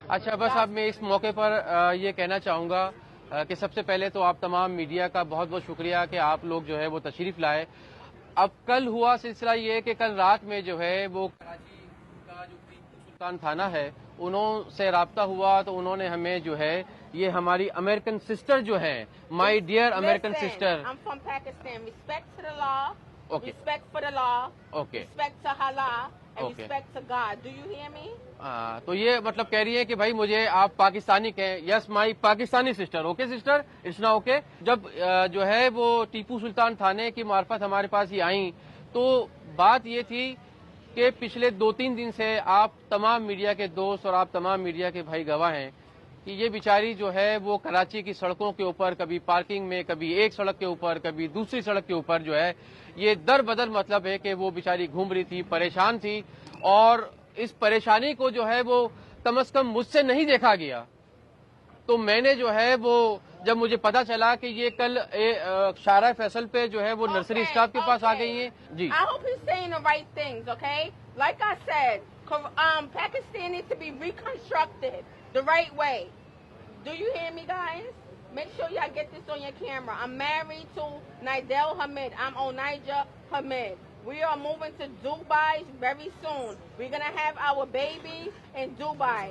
اچھا بس اب میں اس موقع پر یہ کہنا چاہوں گا کہ سب سے پہلے تو آپ تمام میڈیا کا بہت بہت شکریہ کہ آپ لوگ جو ہے وہ تشریف لائے. اب کل ہوا سلسلہ یہ کہ کل رات میں جو ہے وہ کراچی کا جو ٹیپو سلطان تھانہ ہے انہوں سے رابطہ ہوا تو انہوں نے ہمیں جو ہے یہ ہماری امریکن سسٹر جو ہیں my dear American sister. I'm from Pakistan. Respect to the law. Okay. Respect for the law. Okay. Respect to Allah. And Okay. respect to God. Do you hear me? تو یہ مطلب کہہ رہی ہے کہ بھائی مجھے آپ پاکستانی کہیں. Yes my Pakistani sister. Okay sister it's نا اوکے. جب جو ہے وہ ٹیپو سلطان تھانے کی معرفت ہمارے پاس ہی آئیں تو بات یہ تھی کہ پچھلے 2-3 دن سے آپ تمام میڈیا کے دوست اور آپ تمام میڈیا کے بھائی گواہ ہیں کہ یہ بیچاری جو ہے وہ کراچی کی سڑکوں کے اوپر کبھی پارکنگ میں کبھی ایک سڑک کے اوپر کبھی دوسری سڑک کے اوپر جو ہے یہ در بدر مطلب ہے کہ وہ بیچاری گھوم رہی تھی, پریشان تھی, اور اس پریشانی کو جو ہے وہ کم از کم مجھ سے نہیں دیکھا گیا. تو میں نے جو ہے وہ جب مجھے پتا چلا کہ یہ کل شارع فیصل پہ جو ہے وہ نرسری اسٹاف کے پاس آ گئی ہیں. جی I hope he's saying the right things, okay? Like I said, Pakistan needs to be reconstructed the right way. Do you hear me, guys? Make sure y'all get this on your camera. I'm married to Nidel Hamid. I'm Onaija Hamid. We are moving to Dubai very soon. We're going to have our baby in Dubai.